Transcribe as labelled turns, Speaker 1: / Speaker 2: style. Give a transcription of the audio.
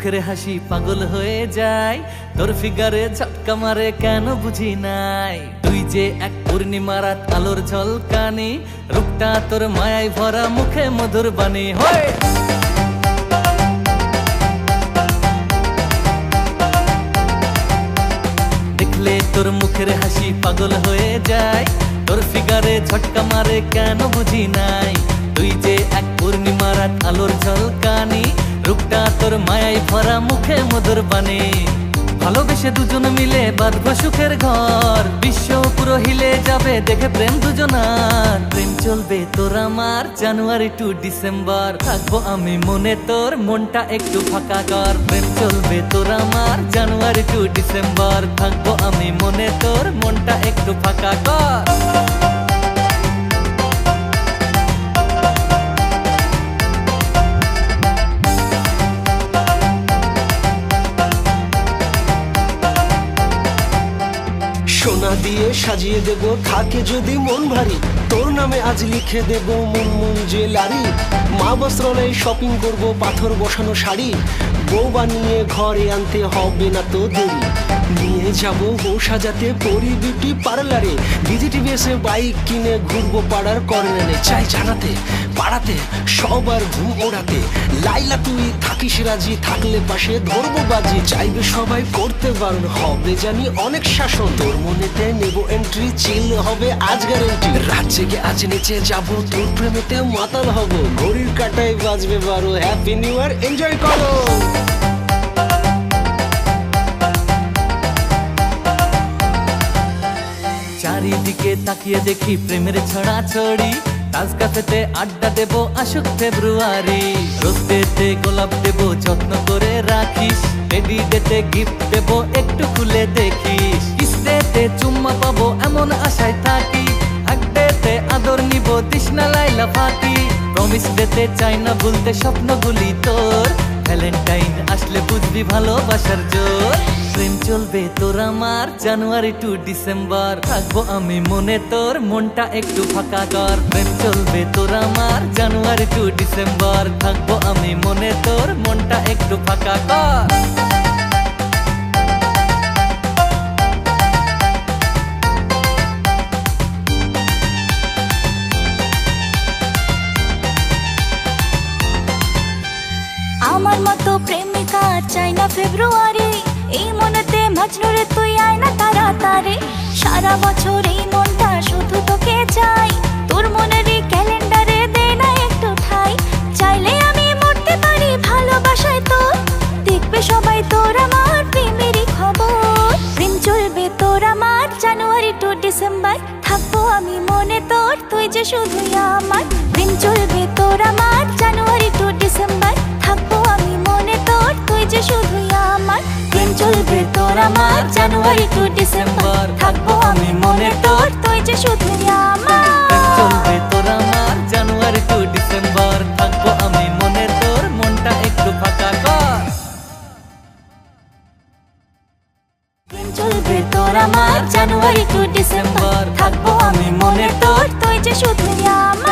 Speaker 1: মুখের হাসি পাগল হয়ে যায়, তোর ফিগারে ঝটকা মারে কেন বুঝি নাই। তুই যে এক পূর্ণিমা রাত আলোর ঝলকানি, রূপটা তোর মায়ায় ভরা মুখে মধুর বাণী। হয় দেখলে তোর মুখের হাসি পাগল হয়ে যায়, তোর ফিগারে ঝটকা মারে কেন বুঝি নাই। তুই যে এক পূর্ণিমা রাত আলোর ঝলকানি, রূপটা তোর মায়ায় ভরা মুখে মধুর বাণী। ভালোবেসে দুজন মিলে বাঁধবো সুখের ঘর, বিশ্ব পুরো হিলে যাবে দেখে প্রেম দুজনার। প্রেম চলবে তোর আমার জানুয়ারি টু ডিসেম্বর, থাকবো আমি মনে তোর মনটা একটু ফাঁকা কর। প্রেম চলবে তোর আমার জানুয়ারি টু ডিসেম্বর, থাকবো আমি মনে তোর মনটা একটু ফাঁকা কর।
Speaker 2: সোনা দিয়ে সাজিয়ে দেব থাকে যদি মন ভারী, তোর নামে আজ লিখে দেব মুনমুন জুয়েলারি। মা বস্ত্রালয়ে শপিং করব পাথর বসানো শাড়ি, বউ বানিয়ে ঘরে আনতে হবে না তো দেরি। নিয়ে যাব বউ সাজাতে পরি বিউটি পার্লারে, ডিজিটিভিএসে বাইক কিনে ঘুরবো পাড়ার কর্নারে। চাই জানাতে পাড়াতে সবার ঘুম ওড়াতে, লাইলা তুই থাকিস রাজি, থাকলে পাশে ধরবো বাজি। চাইবে সবাই করতে বারণ, হবে জানি অনেক শাসন। তোর মনেতে নেব এন্ট্রি, চিল হবে আজ গ্যারেন্টি। রাত জেগে আজ নেচে যাবো, তোর প্রেমেতে মাতাল হব। ঘড়ির কাটায় বাজবে 12, হ্যাপি নিউ ইয়ার, এনজয় করো।
Speaker 1: চারিদিকে তাকিয়ে দেখি প্রেমের ছড়াছড়ি, তাজ ক্যাফেতে আড্ডা দেব আসুক ফেব্রুয়ারি। রোজ ডেতে গোলাপ দেব যত্ন করে রাখিস, লেডি ডেতে গিফট দেব একটু খুলে দেখিস। কিস ডেতে চুম্মা পাবো এমন আশায় থাকি, হাগ ডেতে আদর নিব তৃষ্ণা লাইলা ফাঁকি। প্রমিস ডেতে চাই না ভুলতে স্বপ্নগুলি তোর, ভ্যালেন্টাইন আসলে বুঝবি ভালোবাসার জোর। প্রেম চলবে তোর আমার জানুয়ারি টু ডিসেম্বর, থাকবো আমি মনে তোর মনটা একটু ফাঁকা কর। প্রেম চলবে তোর আমার জানুয়ারি টু ডিসেম্বর, থাকবো আমি মনে তোর মনটা একটু ফাঁকা কর।
Speaker 3: আমার মতো প্রেমিকা চাই না ফেব্রুয়ারি, এই মনেতে মজনুরে তুই আয় না তাড়াতাড়ি। সারা বছর এই মনটা শুধু তোকে চাই, তোর মনেরই ক্যালেন্ডারে দে না একটু ঠাই। চাইলে আমি মরতে পারি ভালোবাসায় তোর, দেখবে সবাই তোর আমার প্রেমেরই খবর। প্রেম চলবে তোর আমার জানুয়ারি টু ডিসেম্বর, থাকবো আমি মনে তোর, তুই যে শুধুই আমার। প্রেম চলবে তোর আমার জানুয়ারি টু ডিসেম্বর, থাকবো আমি মনে তোর, তুই যে শুধুই আমার। প্রেম চলবে তোর আমার জানুয়ারি টু ডিসেম্বর, থাকবো আমি মনে তোর, তুই যে শুধুই আমার।
Speaker 1: প্রেম চলবে তোর আমার জানুয়ারি টু ডিসেম্বর, থাকবো আমি মনে তোর মনটা একটু ফাঁকা কর।
Speaker 3: প্রেম চলবে তোর আমার জানুয়ারি টু ডিসেম্বর, থাকবো আমি মনে তোর, তুই যে শুধুই আমার।